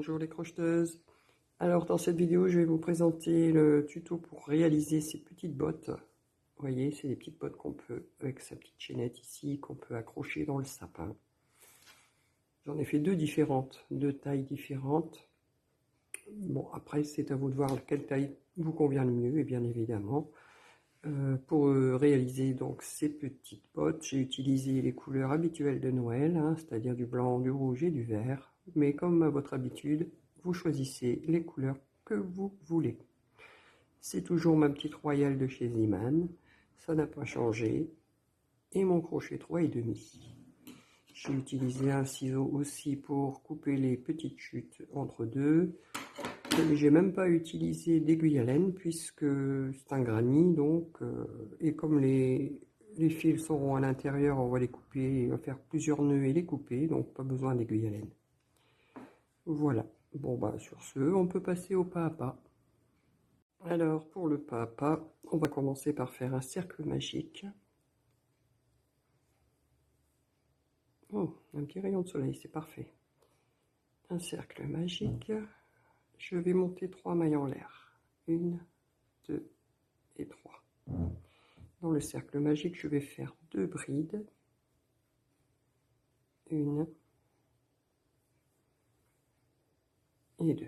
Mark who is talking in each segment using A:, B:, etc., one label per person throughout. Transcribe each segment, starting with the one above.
A: Bonjour les crocheteuses. Alors dans cette vidéo, je vais vous présenter le tuto pour réaliser ces petites bottes. Vous voyez, c'est des petites bottes qu'on peut, avec sa petite chaînette ici, qu'on peut accrocher dans le sapin. J'en ai fait deux différentes, deux tailles différentes. Bon, après c'est à vous de voir quelle taille vous convient le mieux, et bien évidemment. Pour réaliser donc ces petites bottes, j'ai utilisé les couleurs habituelles de Noël, c'est-à-dire du blanc, du rouge et du vert. Mais comme à votre habitude, vous choisissez les couleurs que vous voulez. C'est toujours ma petite royale de chez Ziman, ça n'a pas changé. Et mon crochet 3,5. J'ai utilisé un ciseau aussi pour couper les petites chutes entre deux. J'ai même pas utilisé d'aiguille à laine puisque c'est un granit, donc et comme les fils seront à l'intérieur, on va les couper, on va faire plusieurs nœuds et les couper, donc pas besoin d'aiguille à laine. Voilà. Bon bah sur ce, on peut passer au pas à pas. Alors pour le pas à pas, on va commencer par faire un cercle magique. Oh, un petit rayon de soleil, c'est parfait. Un cercle magique. Je vais monter 3 mailles en l'air. 1, 2 et 3. Dans le cercle magique, je vais faire 2 brides. 1 et 2.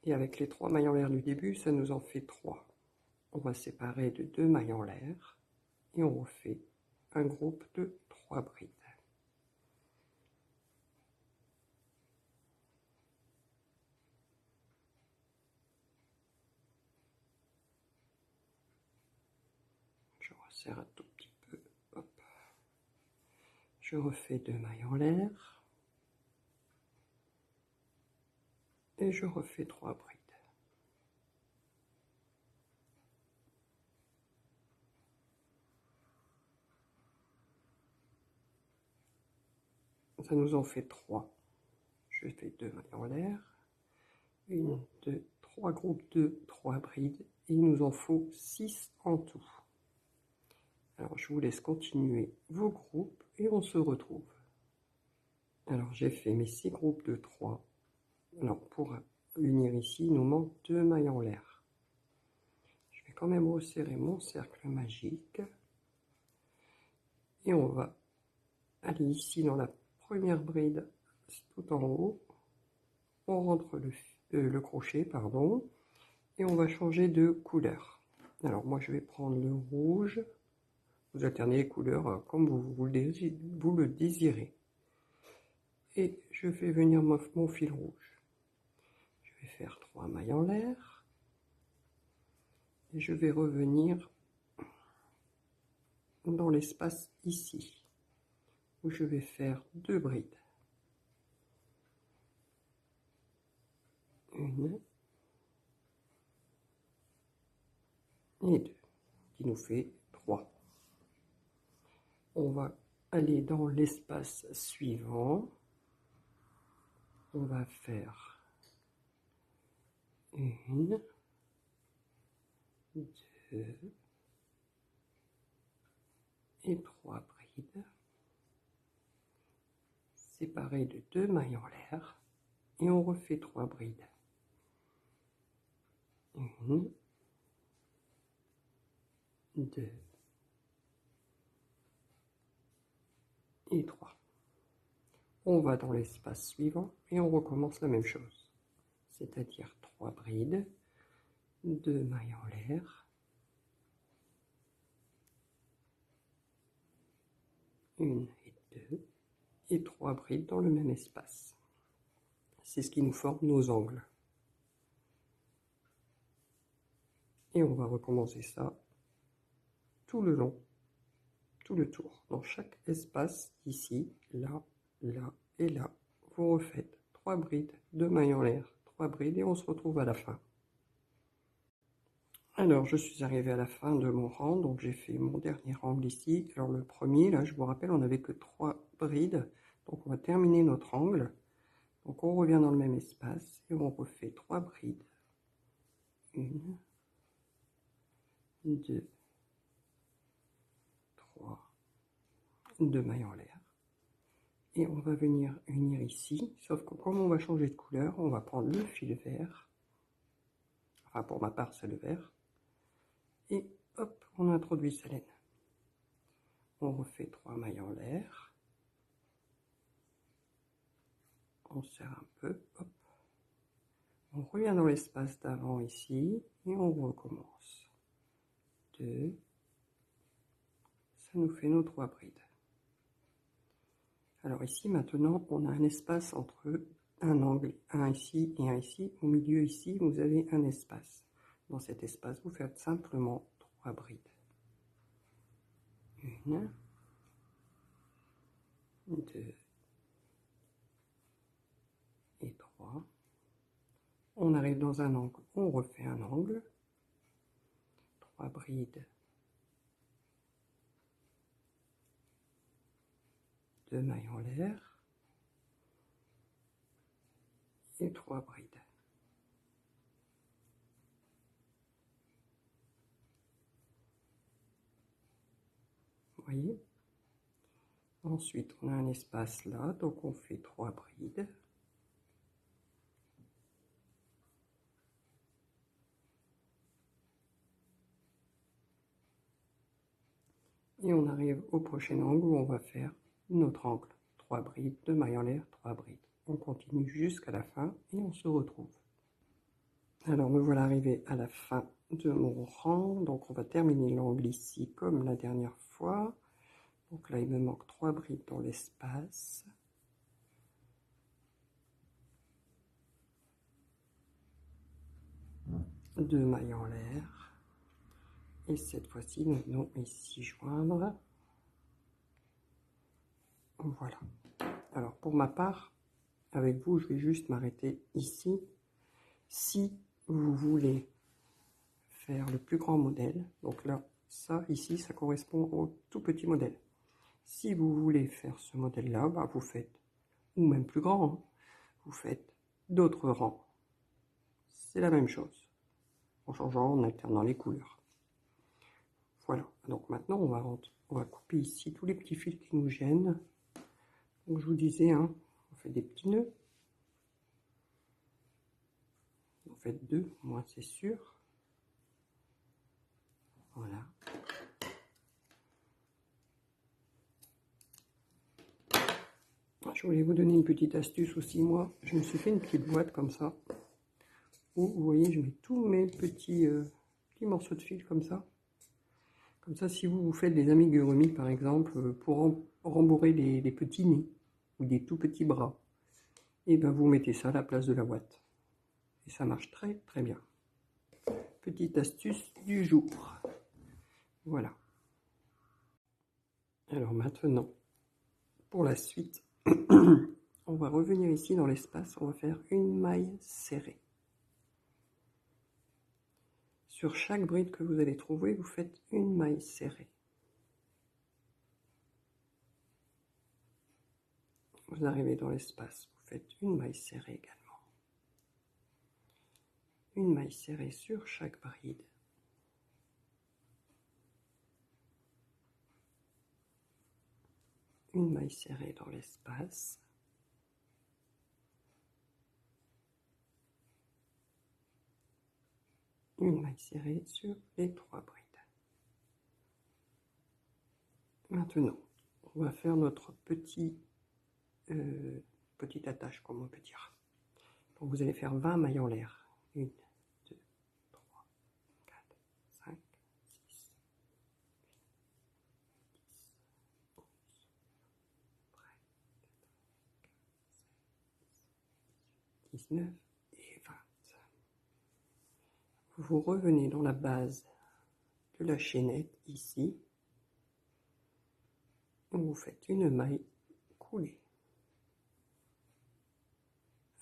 A: Et avec les 3 mailles en l'air du début, ça nous en fait 3. On va séparer de 2 mailles en l'air et on refait un groupe de 3 brides. Je resserre un tout petit peu. Hop. Je refais 2 mailles en l'air et je refais 3 brides. Ça nous en fait 3. Je fais 2 mailles en l'air. 1, 2, 3 groupes de 3 brides. Et il nous en faut 6 en tout. Alors je vous laisse continuer vos groupes et on se retrouve. Alors j'ai fait mes 6 groupes de 3. Alors pour unir ici, il nous manque 2 mailles en l'air. Je vais quand même resserrer mon cercle magique. Et on va aller ici dans la première bride, tout en haut. On rentre le crochet, pardon, et on va changer de couleur. Alors moi je vais prendre le rouge. Vous alternez les couleurs comme vous le désirez. Et je fais venir mon fil rouge. Je vais faire 3 mailles en l'air. Et je vais revenir dans l'espace ici, où je vais faire 2 brides. 1 et 2, qui nous fait 3. On va aller dans l'espace suivant. On va faire 1, 2 et 3 brides, séparées de 2 mailles en l'air, et on refait 3 brides. 1, 2 et 3. On va dans l'espace suivant et on recommence la même chose, c'est-à-dire 3 brides, 2 mailles en l'air, 1 et 2 et 3 brides dans le même espace. C'est ce qui nous forme nos angles. Et on va recommencer ça tout le long, tout le tour. Dans chaque espace, ici, là, là et là, vous refaites 3 brides, 2 mailles en l'air, 3 brides et on se retrouve à la fin. Alors, je suis arrivée à la fin de mon rang, donc j'ai fait mon dernier angle ici. Alors le premier, là, je vous rappelle, on n'avait que 3 brides, donc on va terminer notre angle. Donc on revient dans le même espace et on refait 3 brides. 1, 2, 3, 2 mailles en l'air. Et on va venir unir ici, sauf que comme on va changer de couleur, on va prendre le fil vert. Enfin, pour ma part, c'est le vert. Et hop, on introduit sa laine. On refait 3 mailles en l'air. On serre un peu, hop. On revient dans l'espace d'avant ici, et on recommence. 2. Ça nous fait nos 3 brides. Alors ici, maintenant, on a un espace entre un angle, un ici et un ici. Au milieu ici, vous avez un espace. Dans cet espace, vous faites simplement 3 brides. 1, 2 et 3. On arrive dans un angle, on refait un angle. 3 brides. 2 mailles en l'air. Et 3 brides. Vous voyez? Ensuite, on a un espace là, donc on fait 3 brides. Et on arrive au prochain angle où on va faire notre angle. 3 brides, 2 mailles en l'air, 3 brides. On continue jusqu'à la fin et on se retrouve. Alors me voilà arrivé à la fin de mon rang. Donc on va terminer l'angle ici comme la dernière fois. Donc là il me manque 3 brides dans l'espace. Deux mailles en l'air. Et cette fois-ci nous venons ici joindre. Voilà. Alors pour ma part, avec vous, je vais juste m'arrêter ici. Si vous voulez faire le plus grand modèle, donc là, ça ici, ça correspond au tout petit modèle. Si vous voulez faire ce modèle-là, bah, vous faites, ou même plus grand, hein, vous faites d'autres rangs. C'est la même chose, en changeant, en alternant les couleurs. Voilà, donc maintenant on va couper ici tous les petits fils qui nous gênent. Donc je vous disais, hein, on fait des petits nœuds. En fait 2, moi c'est sûr. Voilà. Je voulais vous donner une petite astuce aussi. Moi, je me suis fait une petite boîte comme ça. Où, vous voyez, je mets tous mes petits morceaux de fil comme ça. Comme ça, si vous faites des amigurumis, par exemple, pour rembourrer les petits nez ou des tout petits bras, et ben vous mettez ça à la place de la boîte. Et ça marche très très bien. Petite astuce du jour. Voilà. Alors maintenant, pour la suite, on va revenir ici dans l'espace, on va faire une maille serrée. Sur chaque bride que vous allez trouver, vous faites une maille serrée. Vous arrivez dans l'espace, vous faites une maille serrée également. Une maille serrée sur chaque bride. Une maille serrée dans l'espace. Une maille serrée sur les 3 brides. Maintenant, on va faire notre petite attache, comme on peut dire. Donc vous allez faire 20 mailles en l'air. 1, 2, 3, 4, 5, 6, 19 et 20. Vous revenez dans la base de la chaînette ici. Vous faites une maille coulée.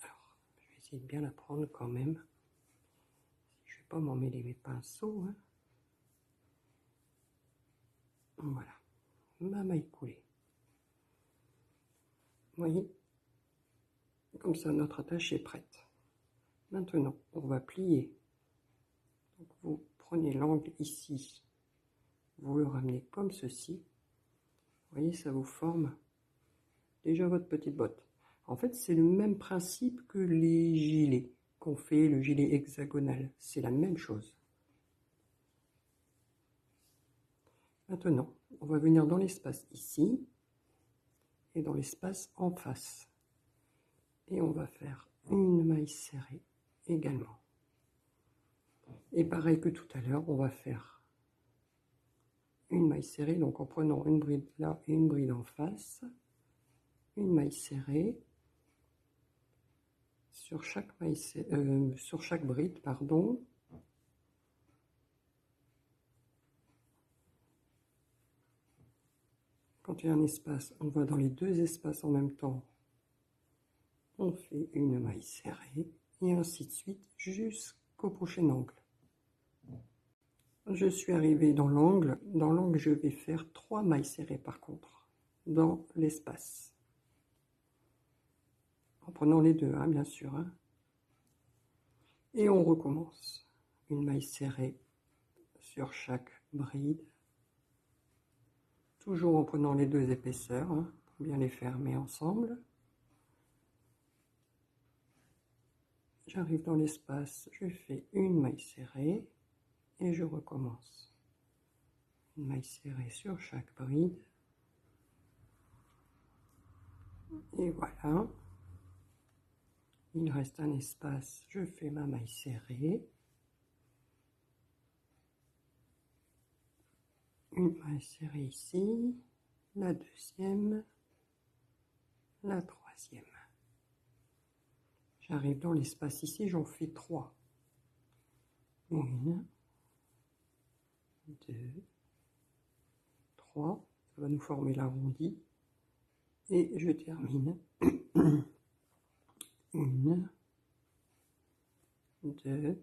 A: Alors, je vais essayer de bien la prendre quand même. Je ne vais pas m'emmêler mes pinceaux. Hein. Voilà, ma maille coulée. Vous voyez, comme ça notre attache est prête. Maintenant, on va plier. Donc, vous prenez l'angle ici, vous le ramenez comme ceci. Vous voyez, ça vous forme déjà votre petite botte. En fait, c'est le même principe que les gilets qu'on fait, le gilet hexagonal. C'est la même chose. Maintenant, on va venir dans l'espace ici et dans l'espace en face. Et on va faire une maille serrée également. Et pareil que tout à l'heure, on va faire une maille serrée, donc en prenant une bride là et une bride en face, une maille serrée sur chaque sur chaque bride, pardon. Quand il y a un espace, on va dans les deux espaces en même temps. On fait une maille serrée et ainsi de suite jusqu'au prochain angle. Je suis arrivé dans l'angle. Dans l'angle, je vais faire 3 mailles serrées par contre, dans l'espace. En prenant les deux, hein, bien sûr. Hein. Et on recommence. Une maille serrée sur chaque bride. Toujours en prenant les deux épaisseurs, hein, pour bien les fermer ensemble. J'arrive dans l'espace, je fais une maille serrée et je recommence. Une maille serrée sur chaque bride. Et voilà. Il reste un espace, je fais ma maille serrée. Une maille serrée ici, la deuxième, la troisième. J'arrive dans l'espace ici, j'en fais 3. 1, 2, 3. Ça va nous former l'arrondi. Et je termine. 1, 2,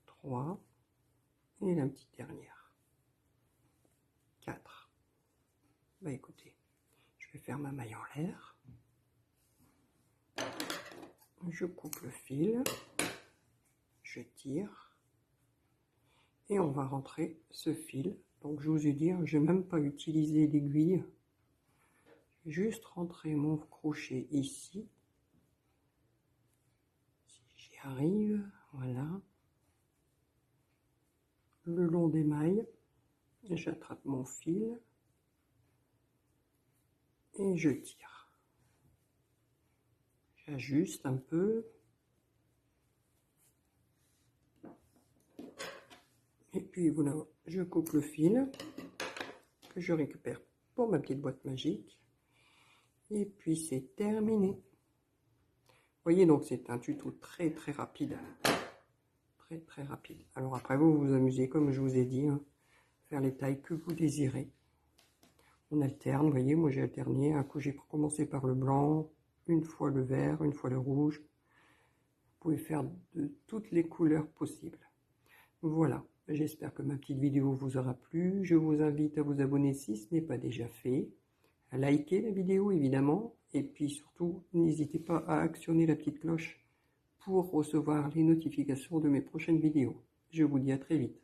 A: 3. Et la petite dernière. 4. Bah écoutez, je vais faire ma maille en l'air. Je coupe le fil. Je tire. Et on va rentrer ce fil. Donc je vous ai dit, je n'ai même pas utilisé l'aiguille. Juste rentrer mon crochet ici. Si j'y arrive, voilà. Le long des mailles, j'attrape mon fil et je tire. J'ajuste un peu. Et puis voilà, je coupe le fil que je récupère pour ma petite boîte magique. Et puis c'est terminé. Vous voyez, donc c'est un tuto très très rapide. Très rapide. Alors après vous vous amusez comme je vous ai dit, hein, faire les tailles que vous désirez. On alterne, vous voyez, moi j'ai alterné. Un coup j'ai commencé par le blanc, une fois le vert, une fois le rouge. Vous pouvez faire de toutes les couleurs possibles. Voilà, j'espère que ma petite vidéo vous aura plu. Je vous invite à vous abonner si ce n'est pas déjà fait, à liker la vidéo évidemment, et puis surtout n'hésitez pas à actionner la petite cloche pour recevoir les notifications de mes prochaines vidéos. Je vous dis à très vite.